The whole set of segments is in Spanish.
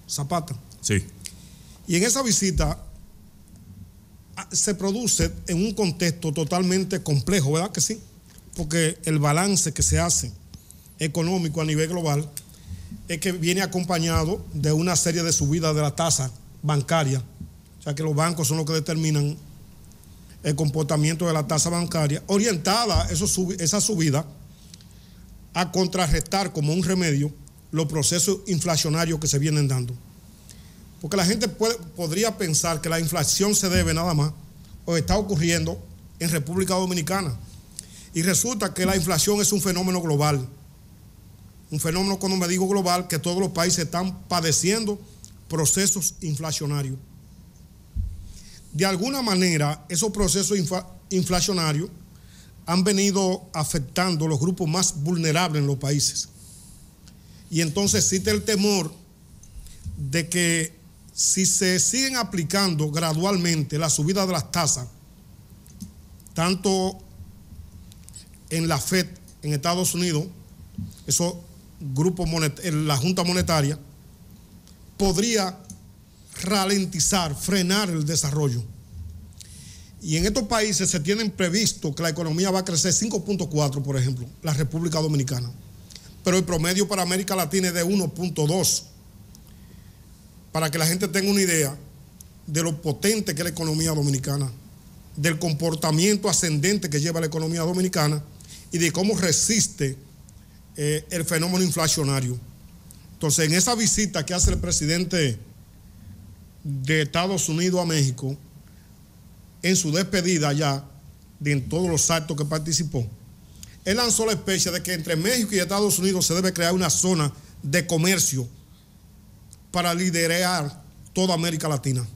Zapata. Sí. Y en esa visita se produce en un contexto totalmente complejo, ¿verdad que sí? Porque el balance que se hace económico a nivel global es que viene acompañado de una serie de subidas de la tasa bancaria. O sea que los bancos son los que determinan el comportamiento de la tasa bancaria, orientada esa subida a contrarrestar como un remedio los procesos inflacionarios que se vienen dando. Porque la gente podría pensar que la inflación se debe nada más o está ocurriendo en República Dominicana. Y resulta que la inflación es un fenómeno global. Un fenómeno, cuando me digo global, que todos los países están padeciendo procesos inflacionarios. De alguna manera, esos procesos inflacionarios han venido afectando a los grupos más vulnerables en los países. Y entonces existe el temor de que si se siguen aplicando gradualmente la subida de las tasas, tanto en la FED en Estados Unidos, esos grupos la Junta Monetaria, podría ralentizar, frenar el desarrollo. Y en estos países se tienen previsto que la economía va a crecer 5.4, por ejemplo, la República Dominicana. Pero el promedio para América Latina es de 1.2. Para que la gente tenga una idea de lo potente que es la economía dominicana, del comportamiento ascendente que lleva la economía dominicana y de cómo resiste el fenómeno inflacionario. Entonces, en esa visita que hace el presidente de Estados Unidos a México, en su despedida ya, en todos los actos que participó, él lanzó la especie de que entre México y Estados Unidos se debe crear una zona de comercio para liderar toda América Latina.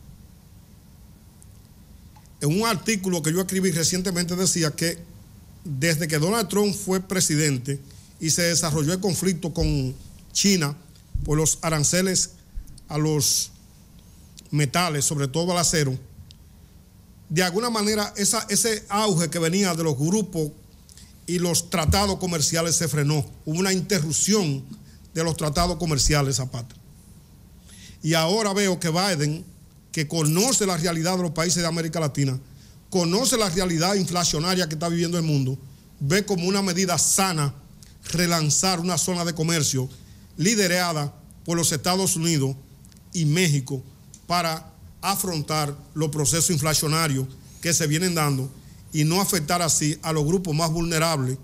En un artículo que yo escribí recientemente decía que desde que Donald Trump fue presidente y se desarrolló el conflicto con China por los aranceles a los metales, sobre todo al acero, de alguna manera ese auge que venía de los grupos y los tratados comerciales se frenó. Hubo una interrupción de los tratados comerciales, Zapata. Y ahora veo que Biden, que conoce la realidad de los países de América Latina, conoce la realidad inflacionaria que está viviendo el mundo, ve como una medida sana relanzar una zona de comercio liderada por los Estados Unidos y México para afrontar los procesos inflacionarios que se vienen dando y no afectar así a los grupos más vulnerables,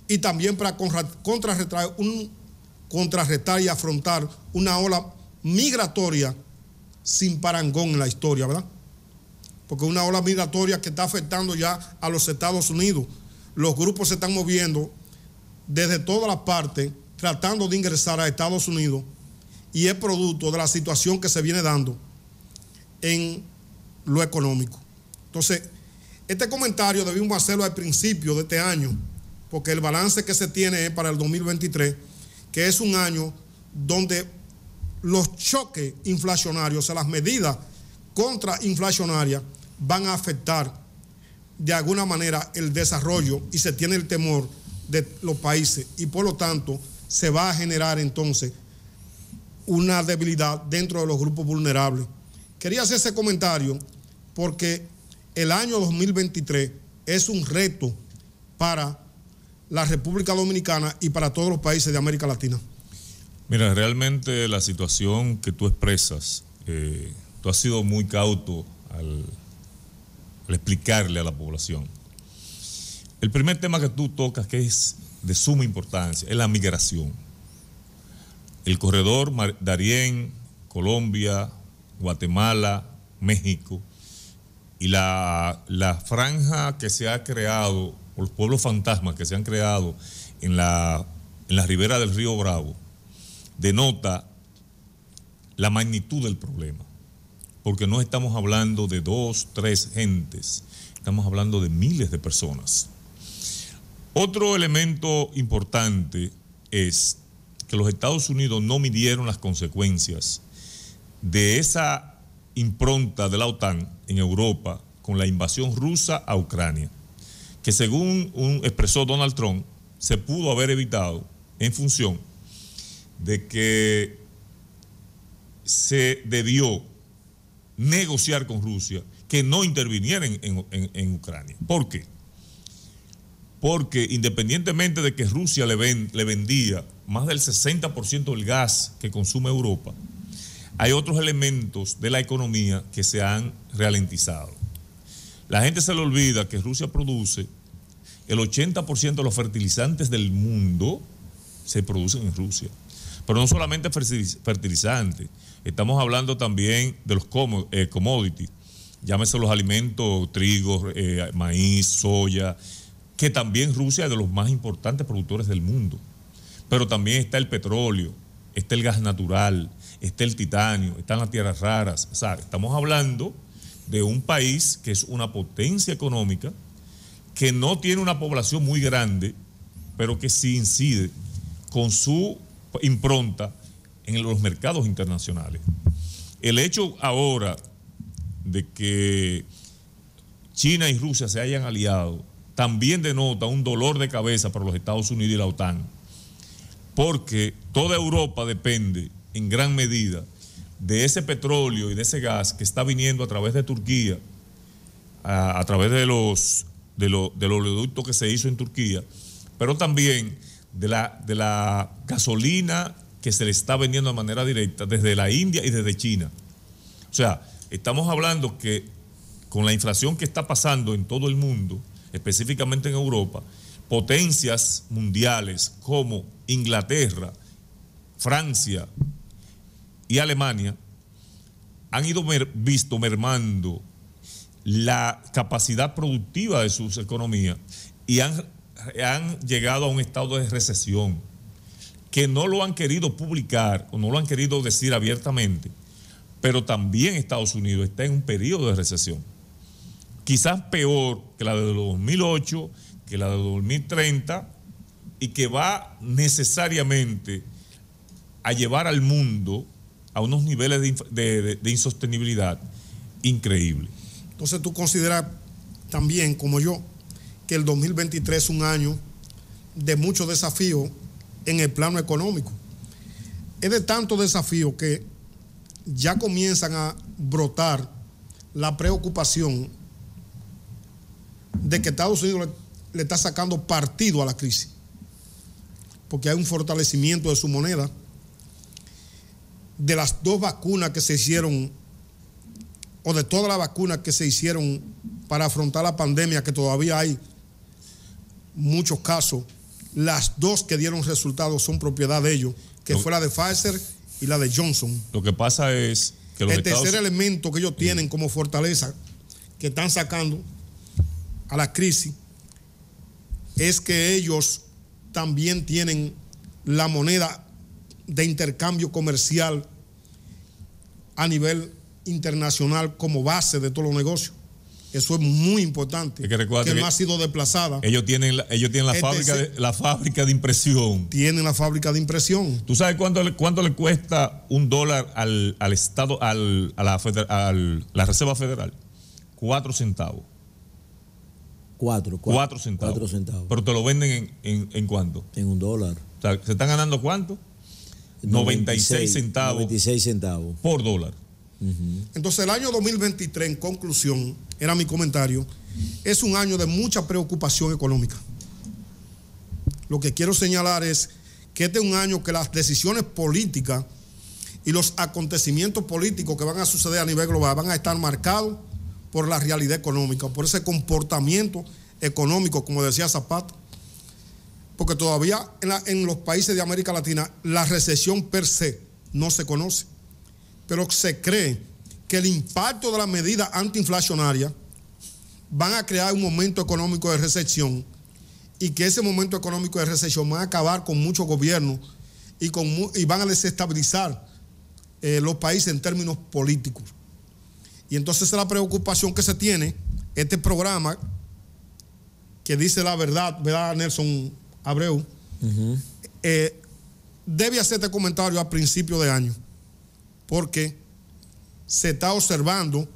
y también para contrarrestar y afrontar una ola migratoria sin parangón en la historia, ¿verdad? Porque una ola migratoria que está afectando ya a los Estados Unidos. Los grupos se están moviendo desde todas las partes tratando de ingresar a Estados Unidos, y es producto de la situación que se viene dando en lo económico. Entonces, este comentario debimos hacerlo al principio de este año, porque el balance que se tiene es para el 2023, que es un año donde los choques inflacionarios, o sea, las medidas contrainflacionarias van a afectar de alguna manera el desarrollo, y se tiene el temor de los países, y por lo tanto se va a generar entonces una debilidad dentro de los grupos vulnerables. Quería hacer ese comentario porque el año 2023 es un reto para la República Dominicana y para todos los países de América Latina. Mira, realmente la situación que tú expresas, tú has sido muy cauto al explicarle a la población. El primer tema que tú tocas, que es de suma importancia, es la migración. El corredor Darién, Colombia, Guatemala, México, y la franja que se ha creado, o los pueblos fantasmas que se han creado en la ribera del río Bravo, denota la magnitud del problema, porque no estamos hablando de 2, 3 gentes, estamos hablando de miles de personas. Otro elemento importante es que los Estados Unidos no midieron las consecuencias de esa impronta de la OTAN en Europa con la invasión rusa a Ucrania, que según expresó Donald Trump, se pudo haber evitado en función de que se debió negociar con Rusia que no interviniera en Ucrania. ¿Por qué? Porque independientemente de que Rusia le vendía más del 60% del gas que consume Europa, hay otros elementos de la economía que se han ralentizado. La gente se le olvida que Rusia produce el 80% de los fertilizantes del mundo, se producen en Rusia. Pero no solamente fertilizantes, estamos hablando también de los commodities, llámese los alimentos, trigo, maíz, soya, que también Rusia es de los más importantes productores del mundo. Pero también está el petróleo, está el gas natural, está el titanio, están las tierras raras. O sea, estamos hablando de un país que es una potencia económica, que no tiene una población muy grande, pero que sí incide con su impronta en los mercados internacionales. El hecho ahora de que China y Rusia se hayan aliado también denota un dolor de cabeza para los Estados Unidos y la OTAN, porque toda Europa depende en gran medida de ese petróleo y de ese gas que está viniendo a través de Turquía, a través de los oleoductos que se hizo en Turquía, pero también de la gasolina que se le está vendiendo de manera directa desde la India y desde China. O sea, estamos hablando que con la inflación que está pasando en todo el mundo, específicamente en Europa, potencias mundiales como Inglaterra, Francia y Alemania han ido visto mermando la capacidad productiva de sus economías y han llegado a un estado de recesión que no lo han querido publicar o no lo han querido decir abiertamente, pero también Estados Unidos está en un periodo de recesión, quizás peor que la de 2008, que la de 2030, y que va necesariamente a llevar al mundo a unos niveles de insostenibilidad increíbles. Entonces tú consideras también, como yo, que el 2023 es un año de muchos desafíos en el plano económico. Es de tanto desafío que ya comienzan a brotar la preocupación de que Estados Unidos le está sacando partido a la crisis, porque hay un fortalecimiento de su moneda, de las 2 vacunas que se hicieron, o de todas las vacunas que se hicieron para afrontar la pandemia, que todavía hay muchos casos, las 2 que dieron resultados son propiedad de ellos, que fue la de Pfizer y la de Johnson. Lo que pasa es que el tercer elemento que ellos tienen como fortaleza, que están sacando a la crisis, es que ellos también tienen la moneda de intercambio comercial a nivel internacional como base de todos los negocios. Eso es muy importante, que no ha sido desplazada. Ellos tienen la fábrica de impresión. Tienen la fábrica de impresión. ¿Tú sabes cuánto le cuesta $1 al Estado, a la Reserva Federal? 4 centavos. 4 centavos. 4 centavos. Pero te lo venden en ¿cuánto? En $1. O sea, ¿se están ganando cuánto? 96 centavos. 96 centavos. Por dólar. Entonces el año 2023, en conclusión, era mi comentario, es un año de mucha preocupación económica. Lo que quiero señalar es que este es un año que las decisiones políticas y los acontecimientos políticos que van a suceder a nivel global van a estar marcados por la realidad económica, por ese comportamiento económico, como decía Zapata, porque todavía en los países de América Latina la recesión per se no se conoce, pero se cree que el impacto de las medidas antiinflacionarias van a crear un momento económico de recesión y que ese momento económico de recesión va a acabar con muchos gobiernos y van a desestabilizar los países en términos políticos. Y entonces esa es la preocupación que se tiene. Este programa que dice la verdad, ¿verdad, Nelson Abreu? Debe hacer este comentario a principio de año, porque se está observando,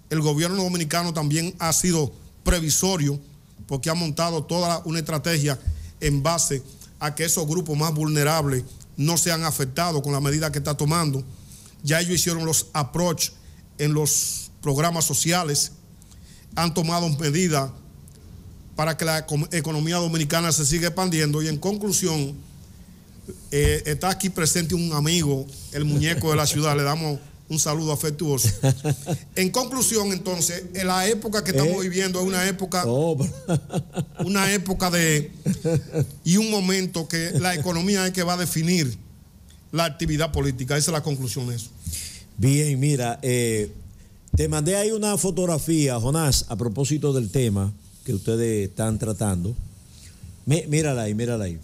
el gobierno dominicano también ha sido previsorio, porque ha montado toda una estrategia en base a que esos grupos más vulnerables no sean afectados con la medida que está tomando, ya ellos hicieron los approach en los programas sociales, han tomado medidas para que la economía dominicana se siga expandiendo. Y en conclusión, está aquí presente un amigo, el muñeco de la ciudad, le damos un saludo afectuoso. En conclusión, entonces, en la época que estamos viviendo es una época y un momento que la economía es que va a definir la actividad política. Esa es la conclusión de eso. Bien, mira, te mandé ahí una fotografía, Jonás, a propósito del tema que ustedes están tratando. Mírala ahí.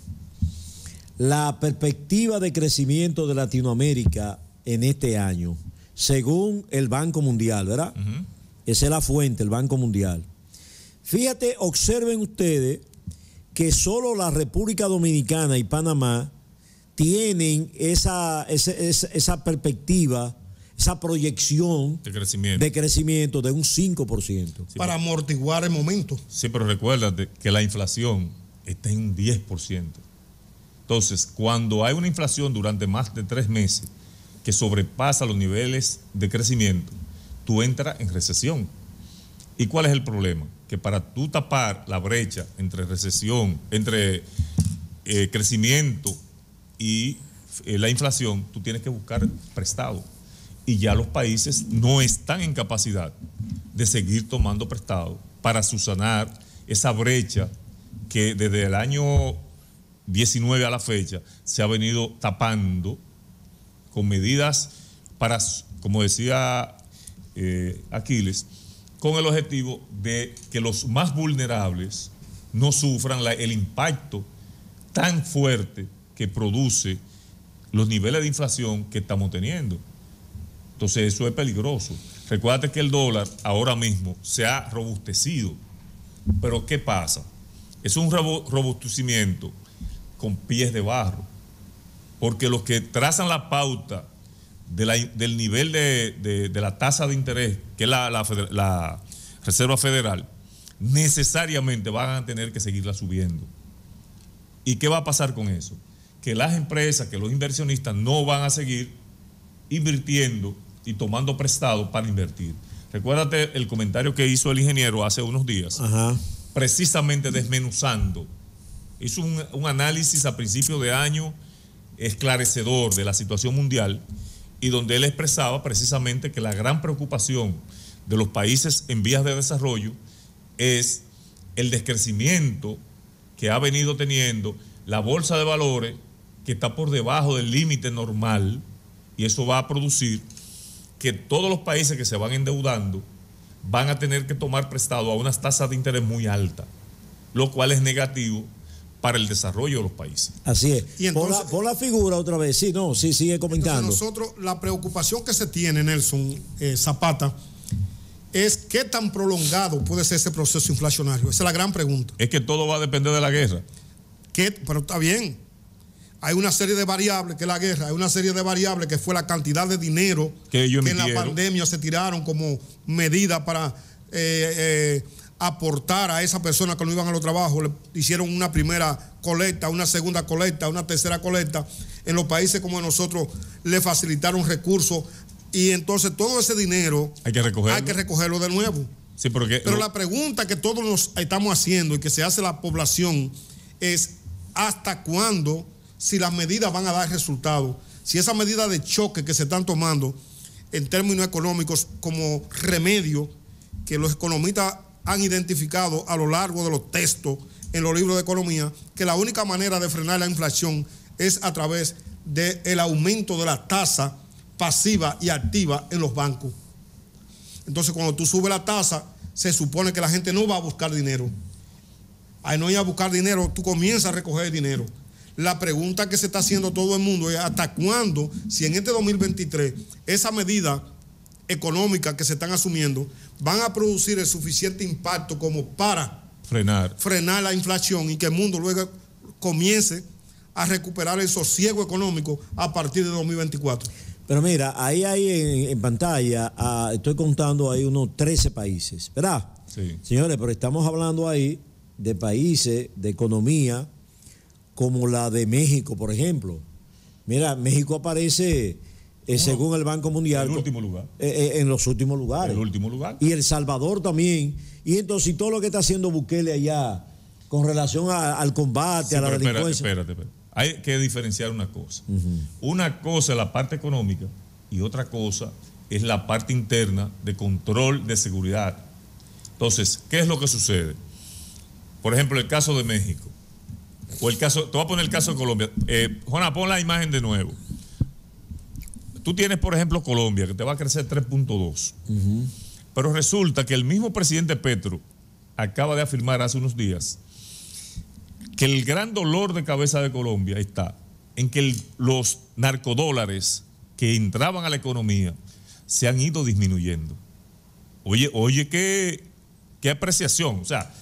La perspectiva de crecimiento de Latinoamérica en este año, según el Banco Mundial, ¿verdad? Uh-huh. Esa es la fuente, el Banco Mundial. Fíjate, observen ustedes que solo la República Dominicana y Panamá tienen esa perspectiva, esa proyección de crecimiento de un 5%. Sí, para amortiguar el momento. Sí, pero recuérdate que la inflación está en un 10%. Entonces, cuando hay una inflación durante más de 3 meses que sobrepasa los niveles de crecimiento, tú entras en recesión. ¿Y cuál es el problema? Que para tú tapar la brecha entre recesión, entre crecimiento y la inflación, tú tienes que buscar prestado. Y ya los países no están en capacidad de seguir tomando prestado para subsanar esa brecha que desde el año 19 a la fecha se ha venido tapando con medidas para, como decía Aquiles, con el objetivo de que los más vulnerables no sufran el impacto tan fuerte que produce los niveles de inflación que estamos teniendo. Entonces eso es peligroso. Recuérdate que el dólar ahora mismo se ha robustecido. Pero ¿qué pasa? Es un robustecimiento con pies de barro. Porque los que trazan la pauta del nivel de la tasa de interés, que es la Reserva Federal, necesariamente van a tener que seguirla subiendo. ¿Y qué va a pasar con eso? Que las empresas, que los inversionistas no van a seguir invirtiendo y tomando prestado para invertir. Recuérdate el comentario que hizo el ingeniero hace unos días, ajá, precisamente desmenuzando. Hizo un análisis a principio de año esclarecedor de la situación mundial y donde él expresaba precisamente que la gran preocupación de los países en vías de desarrollo es el descrecimiento que ha venido teniendo la bolsa de valores, que está por debajo del límite normal, y eso va a producir que todos los países que se van endeudando van a tener que tomar prestado a unas tasas de interés muy altas, lo cual es negativo para el desarrollo de los países. Así es. Y entonces, pon la figura otra vez. Sí, no, sí, sigue comentando. Nosotros, la preocupación que se tiene, Nelson Zapata, es qué tan prolongado puede ser ese proceso inflacionario. Esa es la gran pregunta. Es que todo va a depender de la guerra. Pero está bien. Hay una serie de variables que es la guerra, hay una serie de variables que fue la cantidad de dinero que en la pandemia se tiraron como medida para aportar a esas personas que no iban a los trabajos. Le hicieron una primera colecta, una segunda colecta, una tercera colecta. En los países como nosotros le facilitaron recursos y entonces todo ese dinero hay que recogerlo de nuevo. Sí, pero la pregunta que todos nos estamos haciendo y que se hace la población es ¿hasta cuándo? Si las medidas van a dar resultados, si esas medidas de choque que se están tomando en términos económicos como remedio que los economistas han identificado a lo largo de los textos en los libros de economía, que la única manera de frenar la inflación es a través del aumento de la tasa pasiva y activa en los bancos. Entonces, cuando tú subes la tasa, se supone que la gente no va a buscar dinero. Al no ir a buscar dinero, tú comienzas a recoger dinero. La pregunta que se está haciendo todo el mundo es ¿hasta cuándo, si en este 2023, esa medida económica que se están asumiendo van a producir el suficiente impacto como para frenar la inflación y que el mundo luego comience a recuperar el sosiego económico a partir de 2024? Pero mira, ahí hay en pantalla, estoy contando ahí unos 13 países, ¿verdad? Sí. Señores, pero estamos hablando ahí de países, de economía, como la de México, por ejemplo. Mira, México aparece según el Banco Mundial. El último lugar. En los últimos lugares. El último lugar. Y El Salvador también. Y entonces, todo lo que está haciendo Bukele allá con relación al combate, Sí, a la pero delincuencia. Espérate. Hay que diferenciar una cosa. Una cosa es la parte económica y otra cosa es la parte interna de control de seguridad. Entonces, ¿qué es lo que sucede? Por ejemplo, el caso de México. O el caso, te voy a poner el caso de Colombia. Juana, pon la imagen de nuevo. Tú tienes, por ejemplo, Colombia, que te va a crecer 3.2. Pero resulta que el mismo presidente Petro acaba de afirmar hace unos días que el gran dolor de cabeza de Colombia está en que los narcodólares que entraban a la economía se han ido disminuyendo. Oye, qué apreciación. O sea,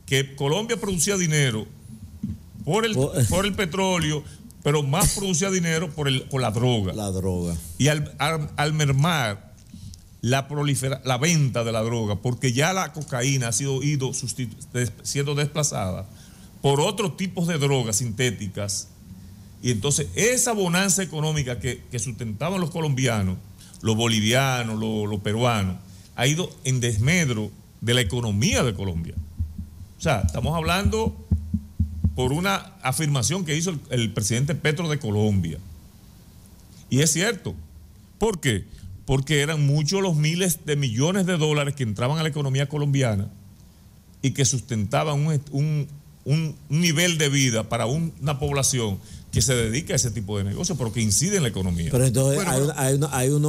que Colombia producía dinero por el petróleo, pero más producía dinero por la droga. La droga. Y al mermar la venta de la droga, porque ya la cocaína ha sido siendo desplazada por otros tipos de drogas sintéticas, y entonces esa bonanza económica que sustentaban los colombianos, los bolivianos, los peruanos, ha ido en desmedro de la economía de Colombia. O sea, estamos hablando por una afirmación que hizo el presidente Petro de Colombia. Y es cierto. ¿Por qué? Porque eran muchos los miles de millones de dólares que entraban a la economía colombiana y que sustentaban un nivel de vida para una población que se dedica a ese tipo de negocios, pero que incide en la economía. Pero entonces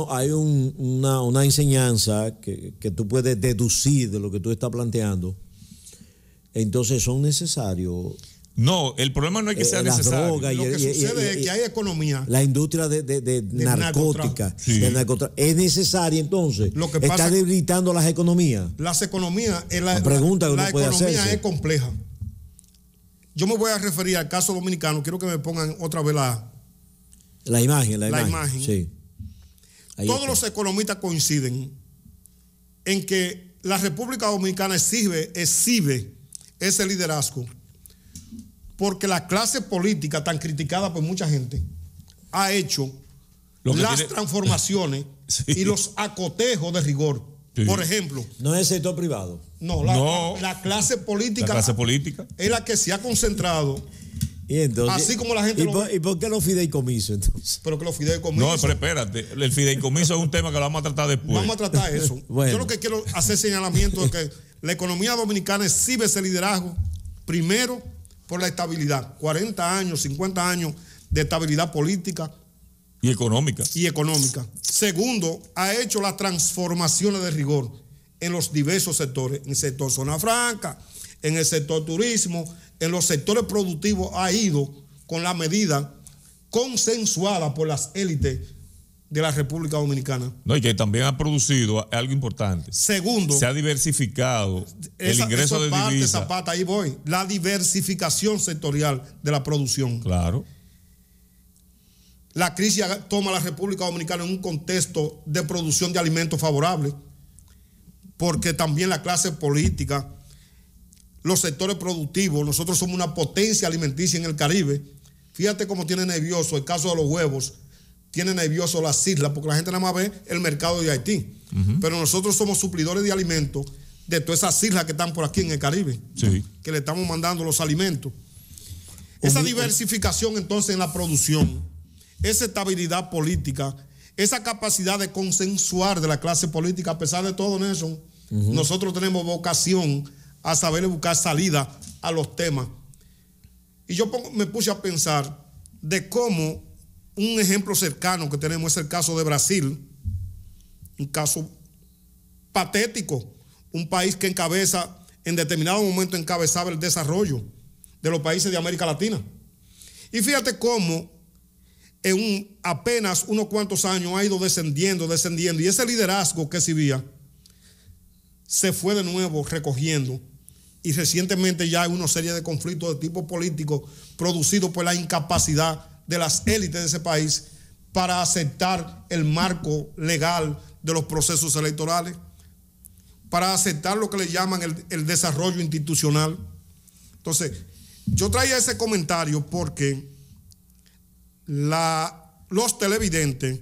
hay una enseñanza que tú puedes deducir de lo que tú estás planteando. Entonces son necesarios. No, el problema no es que sea necesario. Lo que sucede es que hay economía. La industria de narcótica, sí, es necesaria, entonces. Lo que está pasa debilitando las economías. Las economías, la pregunta que uno puede hacerse. economía es compleja. Yo me voy a referir al caso dominicano. Quiero que me pongan otra vez la imagen. Sí. Todos los economistas coinciden en que la República Dominicana exhibe ese liderazgo porque la clase política tan criticada por mucha gente ha hecho las transformaciones sí, y los acotejos de rigor. Sí. Por ejemplo. No es el sector privado. No, la clase política. La clase política es la que se ha concentrado. Y entonces, así como la gente ¿Y por qué los fideicomisos entonces? Pero que los fideicomisos. No, pero espérate, el fideicomiso es un tema que lo vamos a tratar después. Vamos a tratar eso. Bueno. Yo lo que quiero hacer señalamiento es que la economía dominicana exhibe ese liderazgo, primero, por la estabilidad. 40 años, 50 años de estabilidad política. Y económica. Segundo, ha hecho las transformaciones de rigor en los diversos sectores. En el sector zona franca, en el sector turismo, en los sectores productivos ha ido con la medida consensuada por las élites de la República Dominicana. No, y que también ha producido algo importante. Segundo, se ha diversificado el ingreso de divisas. Zapata, ahí voy. La diversificación sectorial de la producción. Claro. La crisis toma a la República Dominicana en un contexto de producción de alimentos favorable, porque también la clase política, los sectores productivos, nosotros somos una potencia alimenticia en el Caribe. Fíjate cómo tiene nervioso el caso de los huevos, tiene nervioso las islas, porque la gente nada más ve el mercado de Haití. Pero nosotros somos suplidores de alimentos de todas esas islas que están por aquí en el Caribe, sí, que le estamos mandando los alimentos. Esa diversificación entonces en la producción, esa estabilidad política, esa capacidad de consensuar de la clase política, a pesar de todo, Nelson, nosotros tenemos vocación a saber buscar salida a los temas. Y yo me puse a pensar de cómo un ejemplo cercano que tenemos es el caso de Brasil, un caso patético, un país que en determinado momento encabezaba el desarrollo de los países de América Latina. Y fíjate cómo en apenas unos cuantos años ha ido descendiendo, y ese liderazgo que exhibía se fue de nuevo recogiendo, y recientemente ya hay una serie de conflictos de tipo político producidos por la incapacidad de las élites de ese país para aceptar el marco legal de los procesos electorales, para aceptar lo que le llaman el desarrollo institucional. Entonces, yo traía ese comentario porque los televidentes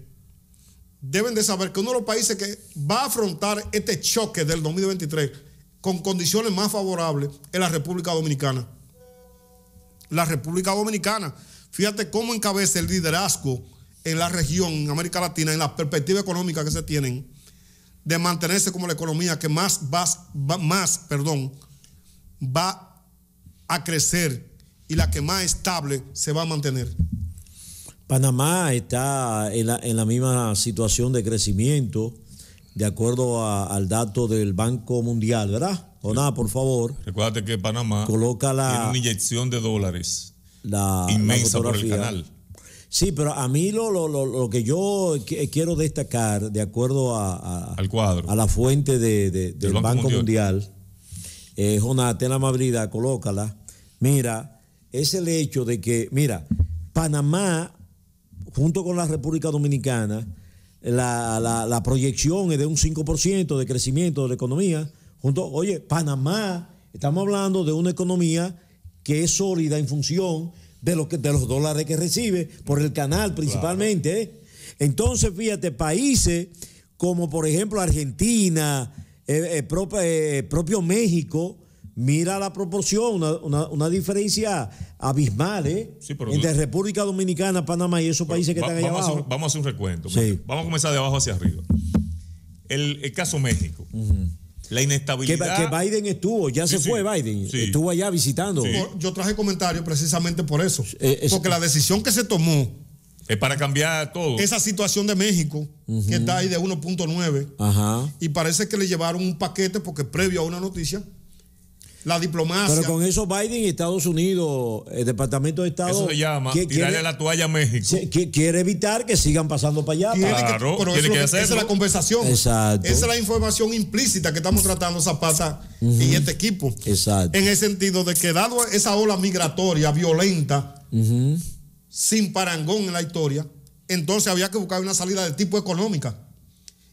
deben de saber que uno de los países que va a afrontar este choque del 2023 con condiciones más favorables es la República Dominicana. La República Dominicana, fíjate cómo encabeza el liderazgo en la región, en América Latina, en la perspectiva económica que se tienen, de mantenerse como la economía que más va a crecer y la que más estable se va a mantener. Panamá está en la misma situación de crecimiento, de acuerdo al dato del Banco Mundial, ¿verdad? Jonás, por favor. Recuérdate que Panamá coloca tiene una inyección de dólares inmensa por el canal. Sí, pero a mí lo que yo quiero destacar, de acuerdo al cuadro, a la fuente del Banco Mundial, Jonás, ten la amabilidad, colócala. Mira, es el hecho de que, mira, Panamá, junto con la República Dominicana, la proyección es de un 5% de crecimiento de la economía. Oye, Panamá, estamos hablando de una economía que es sólida en función de los dólares que recibe por el canal principalmente. Claro. Entonces, fíjate, países como por ejemplo Argentina, propio México, mira la proporción, una diferencia abismal sí, entre República Dominicana, Panamá y esos países que están allá abajo. Vamos a hacer un recuento. Sí. Vamos a comenzar de abajo hacia arriba. El caso México. La inestabilidad. Que Biden estuvo, ya se fue Biden, estuvo allá visitando. Sí. Yo traje comentarios precisamente por eso. Porque la decisión que se tomó es para cambiar todo. Esa situación de México, que está ahí de 1.9, y parece que le llevaron un paquete porque previo a una noticia, la diplomacia. Pero con eso Biden y Estados Unidos, el Departamento de Estado... Eso se llama tirarle la toalla a México. Quiere evitar que sigan pasando para allá. Claro, tiene que hacerlo. Esa es la conversación. Exacto. Esa es la información implícita que estamos tratando Zapata y este equipo. Exacto. En el sentido de que dado esa ola migratoria violenta, sin parangón en la historia, entonces había que buscar una salida de tipo económica.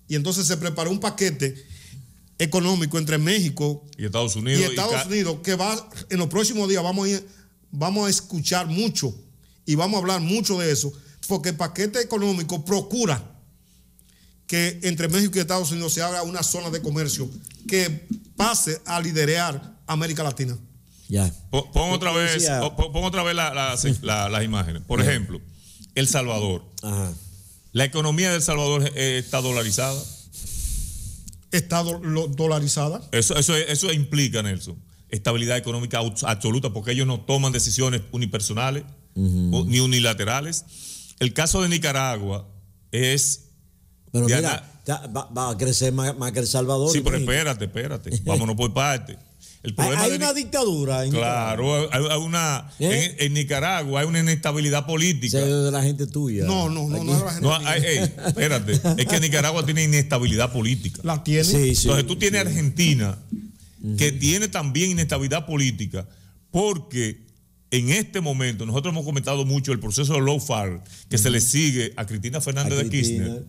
Y entonces se preparó un paquete económico entre México y Estados Unidos, que va en los próximos días vamos a escuchar mucho y vamos a hablar mucho de eso, porque el paquete económico procura que entre México y Estados Unidos se haga una zona de comercio que pase a liderar América Latina. Ya. Pon otra vez las imágenes. Por ejemplo, El Salvador. La economía de El Salvador está dolarizada. Está dolarizada. Eso implica, Nelson, estabilidad económica absoluta, porque ellos no toman decisiones unipersonales ni unilaterales. El caso de Nicaragua es... Pero mira, va a crecer más que El Salvador. Sí, pero espérate. Vámonos por parte. Hay una dictadura en Nicaragua. Claro, en Nicaragua hay una inestabilidad política. Es de la gente tuya. No es la gente tuya. Espérate. Es que Nicaragua tiene inestabilidad política. ¿La tiene? Sí. Entonces tú tienes Argentina, que tiene también inestabilidad política, porque en este momento nosotros hemos comentado mucho el proceso de lawfare que se le sigue a Cristina Fernández de Kirchner,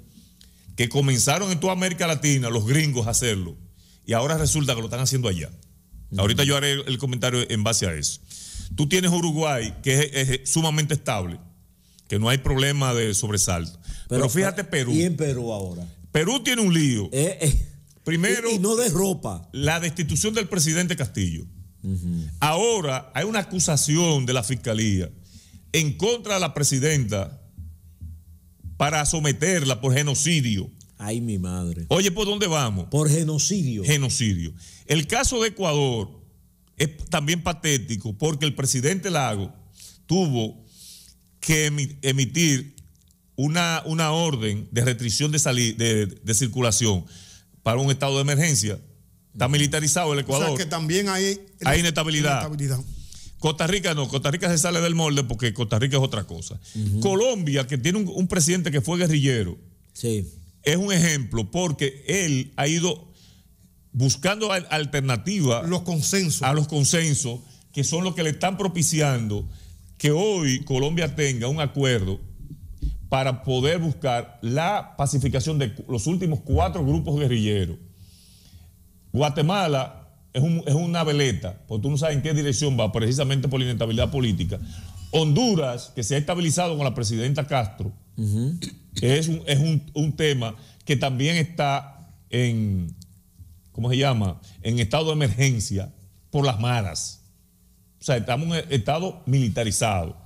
que comenzaron en toda América Latina los gringos a hacerlo, y ahora resulta que lo están haciendo allá. Ahorita yo haré el comentario en base a eso. Tú tienes Uruguay, que es sumamente estable, que no hay problema de sobresalto. Pero fíjate Perú. ¿Y en Perú ahora? Perú tiene un lío. Primero, y no de ropa. La destitución del presidente Castillo. Ahora hay una acusación de la fiscalía en contra de la presidenta para someterla por genocidio. Ay, mi madre. Oye, ¿por dónde vamos? Por genocidio. El caso de Ecuador es también patético porque el presidente Lago tuvo que emitir una orden de restricción de circulación para un estado de emergencia. Está militarizado el Ecuador. O sea que también hay inestabilidad. Costa Rica no, Costa Rica se sale del molde porque Costa Rica es otra cosa. Colombia, que tiene un presidente que fue guerrillero, es un ejemplo porque él ha ido buscando alternativas a los consensos, que son los que le están propiciando que hoy Colombia tenga un acuerdo para poder buscar la pacificación de los últimos 4 grupos guerrilleros. Guatemala es una veleta, porque tú no sabes en qué dirección va, precisamente por la inestabilidad política. Honduras, que se ha estabilizado con la presidenta Castro, Es un tema que también está en, ¿cómo se llama?, en estado de emergencia por las maras. O sea, estamos en estado militarizado.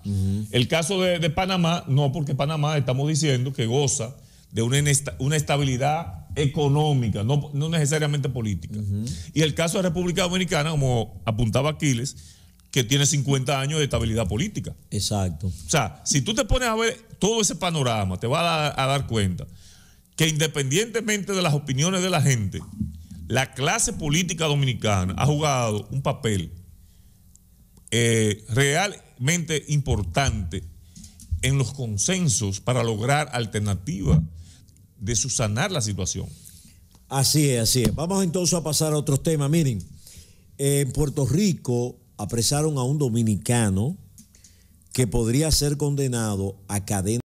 El caso de Panamá, no, porque Panamá estamos diciendo que goza de una estabilidad económica, no necesariamente política. Y el caso de República Dominicana, como apuntaba Aquiles, que tiene 50 años de estabilidad política. Exacto. O sea, si tú te pones a ver todo ese panorama, te vas a dar cuenta que independientemente de las opiniones de la gente, la clase política dominicana ha jugado un papel realmente importante en los consensos para lograr alternativas de subsanar la situación. Así es, así es. Vamos entonces a pasar a otros temas. Miren, en Puerto Rico apresaron a un dominicano que podría ser condenado a cadena